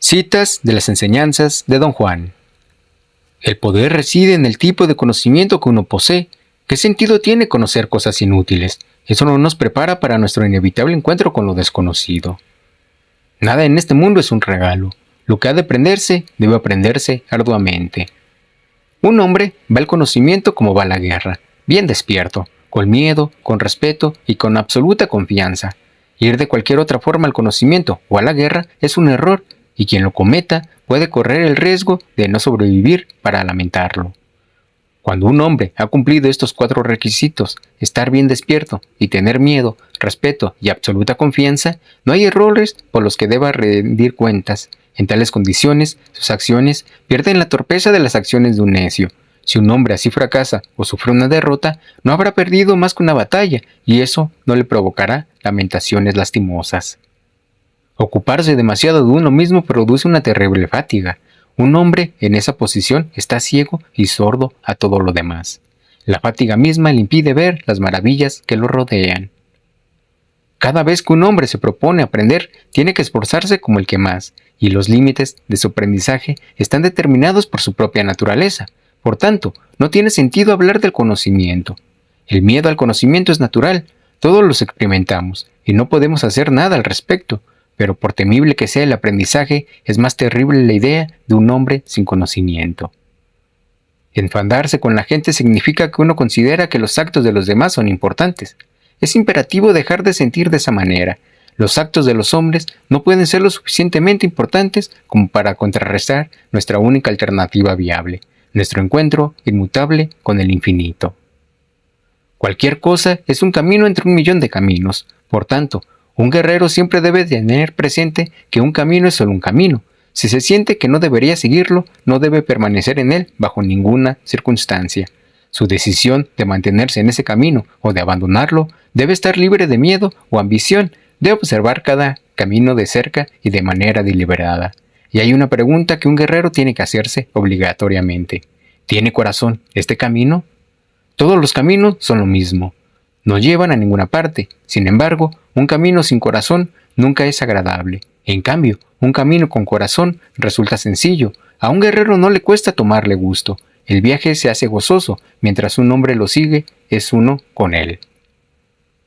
Citas de las enseñanzas de Don Juan. El poder reside en el tipo de conocimiento que uno posee. ¿Qué sentido tiene conocer cosas inútiles? Eso no nos prepara para nuestro inevitable encuentro con lo desconocido. Nada en este mundo es un regalo. Lo que ha de aprenderse, debe aprenderse arduamente. Un hombre va al conocimiento como va a la guerra, bien despierto, con miedo, con respeto y con absoluta confianza. Ir de cualquier otra forma al conocimiento o a la guerra es un error, y quien lo cometa puede correr el riesgo de no sobrevivir para lamentarlo. Cuando un hombre ha cumplido estos 4 requisitos, estar bien despierto y tener miedo, respeto y absoluta confianza, no hay errores por los que deba rendir cuentas. En tales condiciones, sus acciones pierden la torpeza de las acciones de un necio. Si un hombre así fracasa o sufre una derrota, no habrá perdido más que una batalla, y eso no le provocará lamentaciones lastimosas. Ocuparse demasiado de uno mismo produce una terrible fatiga. Un hombre en esa posición está ciego y sordo a todo lo demás. La fatiga misma le impide ver las maravillas que lo rodean. Cada vez que un hombre se propone aprender, tiene que esforzarse como el que más, y los límites de su aprendizaje están determinados por su propia naturaleza. Por tanto, no tiene sentido hablar del conocimiento. El miedo al conocimiento es natural, todos los experimentamos, y no podemos hacer nada al respecto. Pero por temible que sea el aprendizaje, es más terrible la idea de un hombre sin conocimiento. Enfadarse con la gente significa que uno considera que los actos de los demás son importantes. Es imperativo dejar de sentir de esa manera. Los actos de los hombres no pueden ser lo suficientemente importantes como para contrarrestar nuestra única alternativa viable, nuestro encuentro inmutable con el infinito. Cualquier cosa es un camino entre 1.000.000 de caminos. Por tanto, un guerrero siempre debe tener presente que un camino es solo un camino. Si se siente que no debería seguirlo, no debe permanecer en él bajo ninguna circunstancia. Su decisión de mantenerse en ese camino o de abandonarlo debe estar libre de miedo o ambición, de observar cada camino de cerca y de manera deliberada. Y hay una pregunta que un guerrero tiene que hacerse obligatoriamente. ¿Tiene corazón este camino? Todos los caminos son lo mismo. No llevan a ninguna parte. Sin embargo, un camino sin corazón nunca es agradable. En cambio, un camino con corazón resulta sencillo. A un guerrero no le cuesta tomarle gusto. El viaje se hace gozoso. Mientras un hombre lo sigue, es uno con él.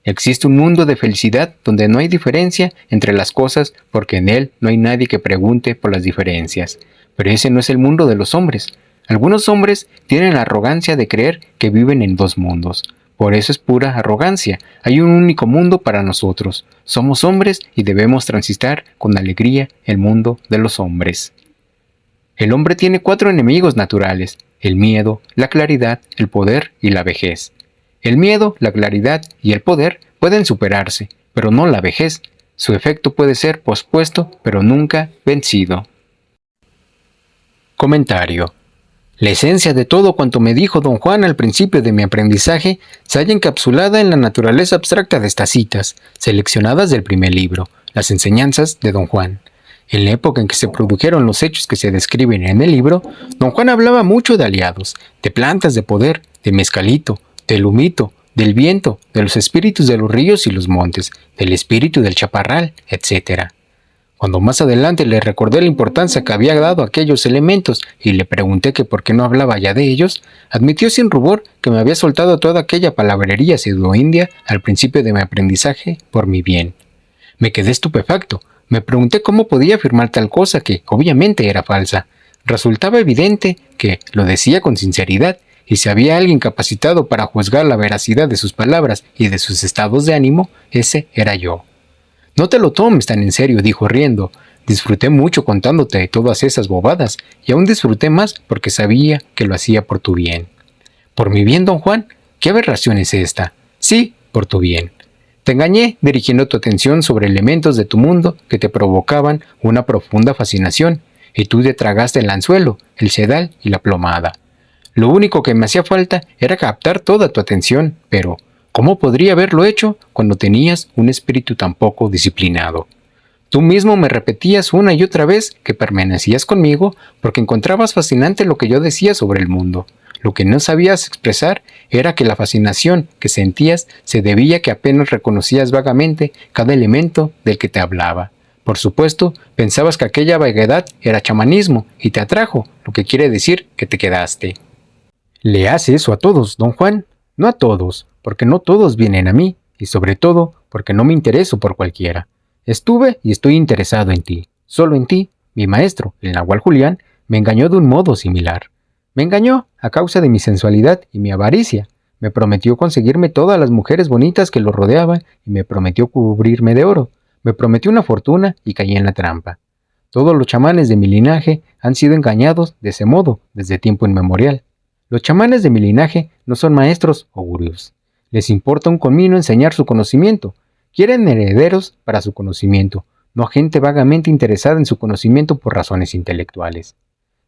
Existe un mundo de felicidad donde no hay diferencia entre las cosas porque en él no hay nadie que pregunte por las diferencias. Pero ese no es el mundo de los hombres. Algunos hombres tienen la arrogancia de creer que viven en 2 mundos. Por eso es pura arrogancia. Hay un único mundo para nosotros. Somos hombres y debemos transitar con alegría el mundo de los hombres. El hombre tiene 4 enemigos naturales: el miedo, la claridad, el poder y la vejez. El miedo, la claridad y el poder pueden superarse, pero no la vejez. Su efecto puede ser pospuesto, pero nunca vencido. Comentario. La esencia de todo cuanto me dijo Don Juan al principio de mi aprendizaje se halla encapsulada en la naturaleza abstracta de estas citas, seleccionadas del primer libro, Las enseñanzas de Don Juan. En la época en que se produjeron los hechos que se describen en el libro, Don Juan hablaba mucho de aliados, de plantas de poder, de mezcalito, del humito, del viento, de los espíritus de los ríos y los montes, del espíritu del chaparral, etc. Cuando más adelante le recordé la importancia que había dado a aquellos elementos y le pregunté que por qué no hablaba ya de ellos, admitió sin rubor que me había soltado toda aquella palabrería pseudo-india al principio de mi aprendizaje por mi bien. Me quedé estupefacto. Me pregunté cómo podía afirmar tal cosa que, obviamente, era falsa. Resultaba evidente que lo decía con sinceridad, y si había alguien capacitado para juzgar la veracidad de sus palabras y de sus estados de ánimo, ese era yo. «No te lo tomes tan en serio», dijo riendo. «Disfruté mucho contándote todas esas bobadas, y aún disfruté más porque sabía que lo hacía por tu bien». «¿Por mi bien, don Juan? ¿Qué aberración es esta?» «Sí, por tu bien. Te engañé dirigiendo tu atención sobre elementos de tu mundo que te provocaban una profunda fascinación, y tú te tragaste el anzuelo, el sedal y la plomada. Lo único que me hacía falta era captar toda tu atención, pero ¿cómo podría haberlo hecho cuando tenías un espíritu tan poco disciplinado? Tú mismo me repetías una y otra vez que permanecías conmigo porque encontrabas fascinante lo que yo decía sobre el mundo. Lo que no sabías expresar era que la fascinación que sentías se debía a que apenas reconocías vagamente cada elemento del que te hablaba. Por supuesto, pensabas que aquella vaguedad era chamanismo y te atrajo, lo que quiere decir que te quedaste. Le hace eso a todos, don Juan. No a todos, porque no todos vienen a mí, y sobre todo, porque no me intereso por cualquiera. Estuve y estoy interesado en ti, solo en ti. Mi maestro, el Nahual Julián, me engañó de un modo similar. Me engañó a causa de mi sensualidad y mi avaricia. Me prometió conseguirme todas las mujeres bonitas que lo rodeaban y me prometió cubrirme de oro. Me prometió una fortuna y caí en la trampa. Todos los chamanes de mi linaje han sido engañados de ese modo desde tiempo inmemorial. Los chamanes de mi linaje no son maestros o gurús. Les importa un comino enseñar su conocimiento. Quieren herederos para su conocimiento, no gente vagamente interesada en su conocimiento por razones intelectuales.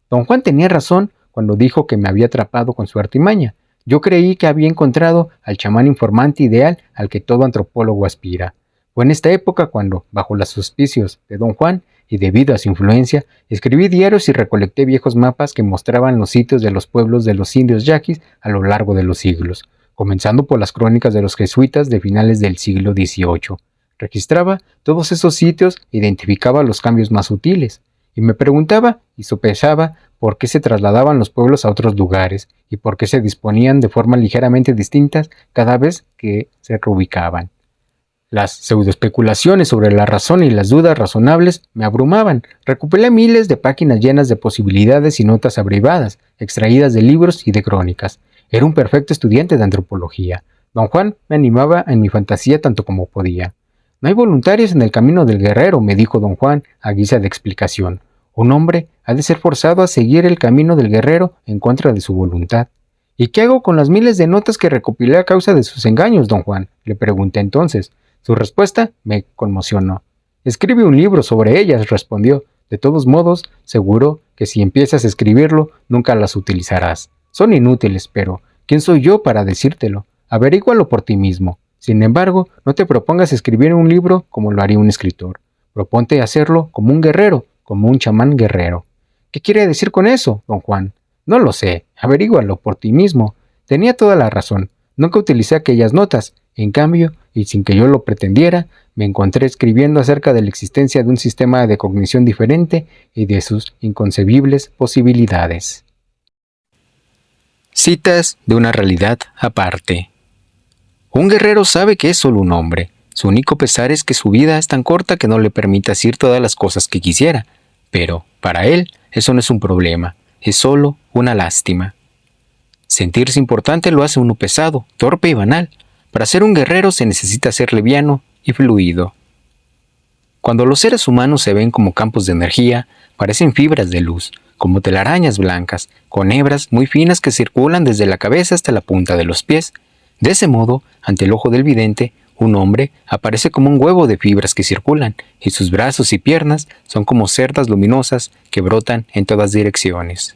Don Juan tenía razón cuando dijo que me había atrapado con su artimaña. Yo creí que había encontrado al chamán informante ideal al que todo antropólogo aspira. Fue en esta época cuando, bajo los auspicios de don Juan y debido a su influencia, escribí diarios y recolecté viejos mapas que mostraban los sitios de los pueblos de los indios yaquis a lo largo de los siglos, comenzando por las crónicas de los jesuitas de finales del siglo XVIII. Registraba todos esos sitios e identificaba los cambios más sutiles, y me preguntaba y sopesaba por qué se trasladaban los pueblos a otros lugares y por qué se disponían de formas ligeramente distintas cada vez que se reubicaban. Las pseudoespeculaciones sobre la razón y las dudas razonables me abrumaban. Recopilé miles de páginas llenas de posibilidades y notas abreviadas, extraídas de libros y de crónicas. Era un perfecto estudiante de antropología. Don Juan me animaba en mi fantasía tanto como podía. No hay voluntarios en el camino del guerrero, me dijo don Juan a guisa de explicación. Un hombre ha de ser forzado a seguir el camino del guerrero en contra de su voluntad. ¿Y qué hago con las miles de notas que recopilé a causa de sus engaños, don Juan?, le pregunté entonces. Su respuesta me conmocionó. Escribe un libro sobre ellas, respondió. De todos modos, seguro que si empiezas a escribirlo, nunca las utilizarás. Son inútiles, pero ¿quién soy yo para decírtelo? Averígualo por ti mismo. Sin embargo, no te propongas escribir un libro como lo haría un escritor. Proponte hacerlo como un guerrero, como un chamán guerrero. ¿Qué quiere decir con eso, don Juan? No lo sé. Averígualo por ti mismo. Tenía toda la razón. Nunca utilicé aquellas notas. En cambio, y sin que yo lo pretendiera, me encontré escribiendo acerca de la existencia de un sistema de cognición diferente y de sus inconcebibles posibilidades. Citas de una realidad aparte. Un guerrero sabe que es solo un hombre. Su único pesar es que su vida es tan corta que no le permite hacer todas las cosas que quisiera. Pero, para él, eso no es un problema, es solo una lástima. Sentirse importante lo hace uno pesado, torpe y banal. Para ser un guerrero se necesita ser liviano y fluido. Cuando los seres humanos se ven como campos de energía, parecen fibras de luz, como telarañas blancas, con hebras muy finas que circulan desde la cabeza hasta la punta de los pies. De ese modo, ante el ojo del vidente, un hombre aparece como un huevo de fibras que circulan, y sus brazos y piernas son como cerdas luminosas que brotan en todas direcciones.